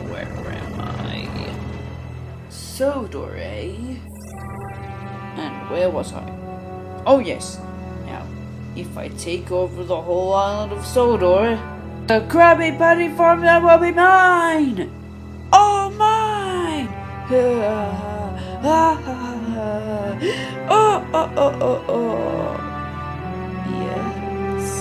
Where am I? Sodor, eh? And where was I? Oh yes. Now, if I take over the whole island of Sodor, the Krabby Patty farm that will be mine! All mine! Oh, oh, oh, oh, oh. Yes.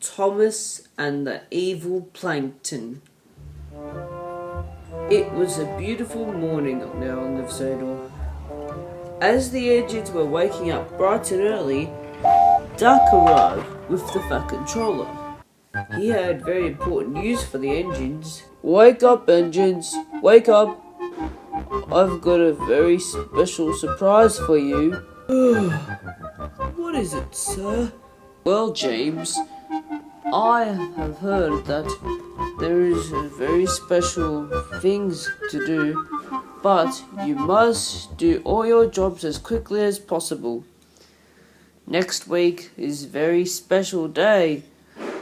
Thomas and the Evil Plankton. It was a beautiful morning on the island of Sodor. As the engines were waking up bright and early, Duck arrived with the Fat Controller. He had very important news for the engines. Wake up, engines! Wake up! I've got a very special surprise for you. What is it, sir? Well, James, I have heard that there is very special things to do, but you must do all your jobs as quickly as possible. Next week is a very special day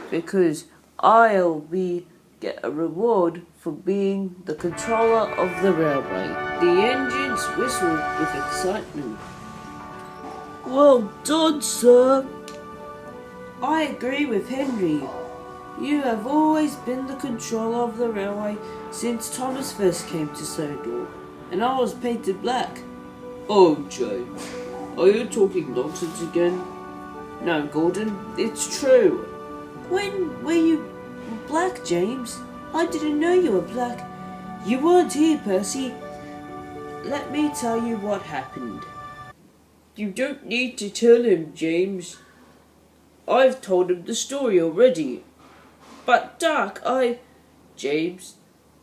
because I'll get a reward for being the controller of the railway. The engines whistled with excitement. Well done, sir. I agree with Henry. You have always been the controller of the railway since Thomas first came to Sodor, and I was painted black. Oh, James, are you talking nonsense again? No, Gordon, it's true. When were you black, James? I didn't know you were black. You weren't here, Percy. Let me tell you what happened. You don't need to tell him, James. I've told him the story already. But Duck, James,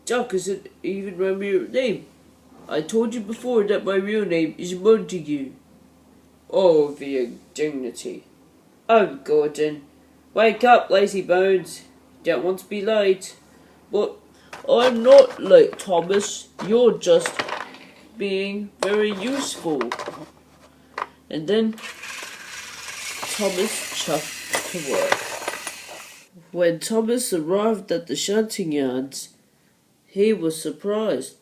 Duck isn't even my real name. I told you before that my real name is Montague. Oh, the indignity. Oh, Gordon, wake up, lazy bones. Don't want to be late. But I'm not late, Thomas. You're just being very useful. And then Thomas chuffed to work. When Thomas arrived at the shunting yards, he was surprised.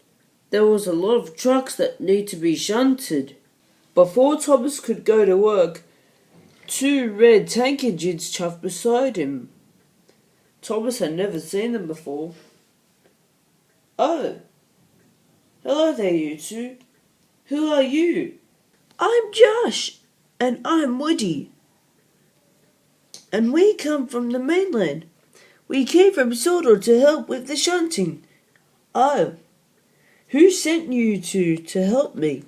There was a lot of trucks that need to be shunted. Before Thomas could go to work, 2 red tank engines chuffed beside him. Thomas had never seen them before. Oh, hello there, you two. Who are you? I'm Josh, and I'm Woody. And we come from the mainland. We came from Sodor to help with the shunting. Oh, who sent you two to help me?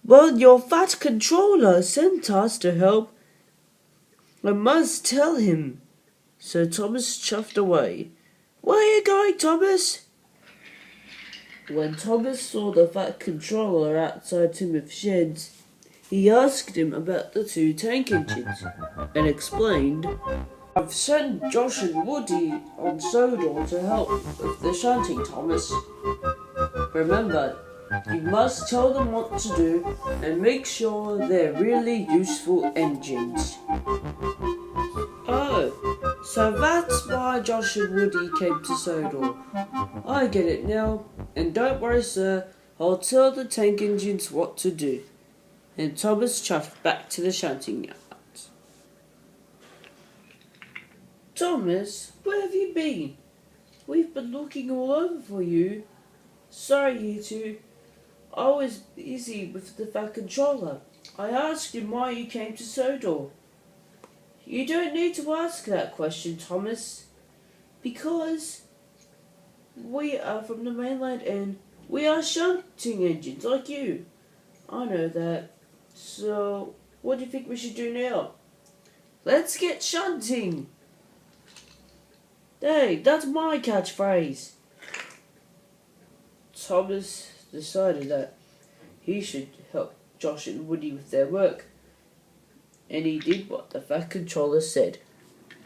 Well, your fat controller sent us to help. I must tell him. So Thomas chuffed away. Where are you going, Thomas? When Thomas saw the fat controller outside Timothy's sheds, he asked him about the 2 tank engines and explained, I've sent Josh and Woody on Sodor to help with the shunting, Thomas. Remember, you must tell them what to do and make sure they're really useful engines. Oh, so that's why Josh and Woody came to Sodor. I get it now, and don't worry, sir, I'll tell the tank engines what to do. And Thomas chuffed back to the shunting yard. Thomas, where have you been? We've been looking all over for you. Sorry, you two. I was busy with the Fat Controller. I asked him why you came to Sodor. You don't need to ask that question, Thomas. Because we are from the mainland and we are shunting engines like you. I know that. So, what do you think we should do now? Let's get shunting! Hey, that's my catchphrase. Thomas decided that he should help Josh and Woody with their work, and he did what the Fat Controller said.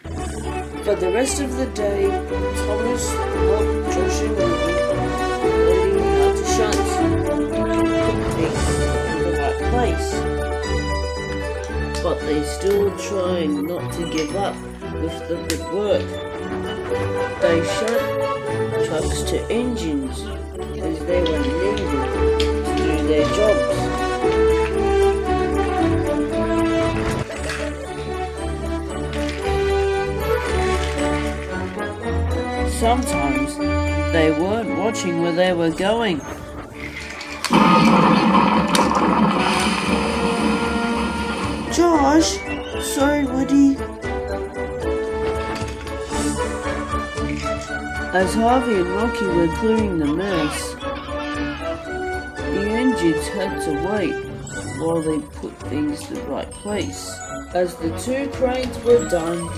For the rest of the day, Thomas helped Josh and Woody, learning how to shunt, put things in the right place. But they still trying not to give up with the good work. They shunt trucks to engines as they were needed to do their jobs. Sometimes they weren't watching where they were going. Josh, sorry, Woody. As Harvey and Rocky were clearing the mess, the engines had to wait while they put things in the right place. As the two cranes were done,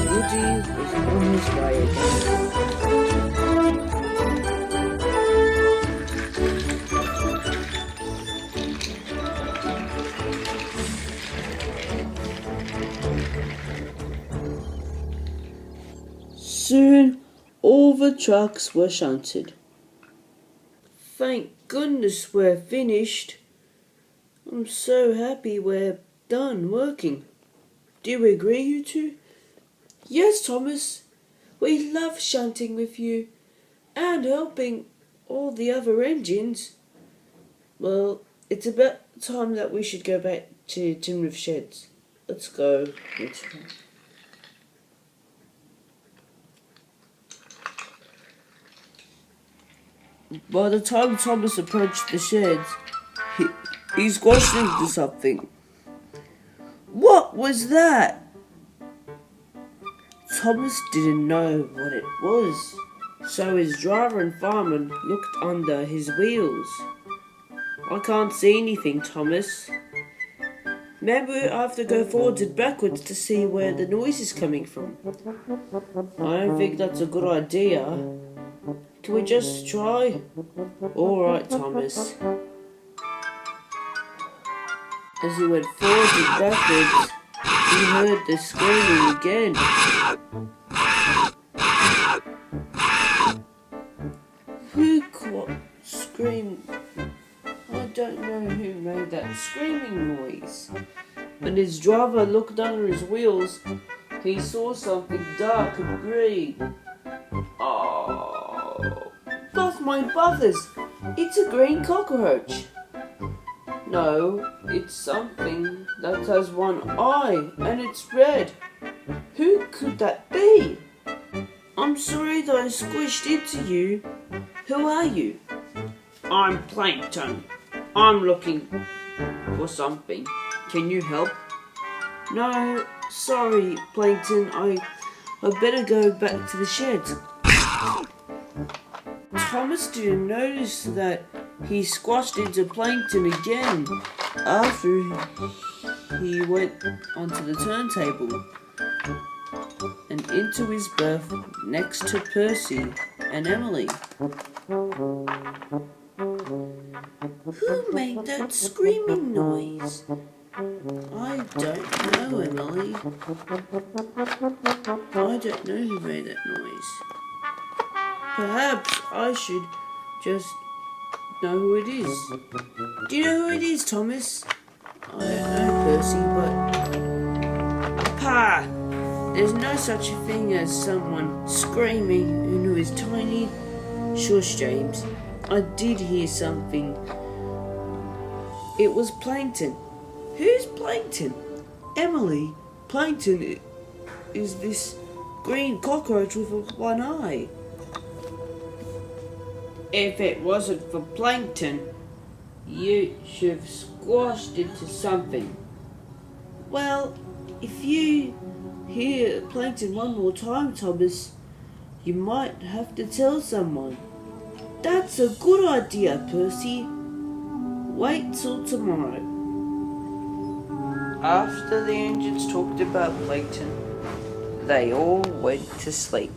Woody was on his way again. Soon, all the trucks were shunted. Thank goodness we're finished. I'm so happy we're done working. Do you agree, you two? Yes, Thomas. We love shunting with you and helping all the other engines. Well, it's about time that we should go back to Tin Roof Sheds. Let's go. By the time Thomas approached the sheds, he squashed into something. What was that? Thomas didn't know what it was, so his driver and fireman looked under his wheels. I can't see anything, Thomas. Maybe we have to go forwards and backwards to see where the noise is coming from. I don't think that's a good idea. Can we just try? Alright, Thomas. As he went forwards and backwards, he heard the screaming again. Who screamed? I don't know who made that screaming noise. When his driver looked under his wheels, he saw something dark and green. Oh, both my brothers! It's a green cockroach. No, it's something that has one eye and it's red. Who could that be? I'm sorry that I squished into you. Who are you? I'm Plankton. I'm looking for something. Can you help? No, sorry, Plankton. I better go back to the sheds. Thomas didn't notice that he squashed into Plankton again after he went onto the turntable and into his berth next to Percy and Emily. Who made that screaming noise? I don't know, Emily. I don't know who made that noise. Perhaps I should just know who it is. Do you know who it is, Thomas? I don't know, Percy, but... Pa! There's no such a thing as someone screaming who is tiny. Shush, James. I did hear something. It was Plankton. Who's Plankton? Emily, Plankton is this green cockroach with one eye. If it wasn't for Plankton, you should have squashed into something. Well, if you hear Plankton one more time, Thomas, you might have to tell someone. That's a good idea, Percy. Wait till tomorrow. After the engines talked about Plankton, they all went to sleep.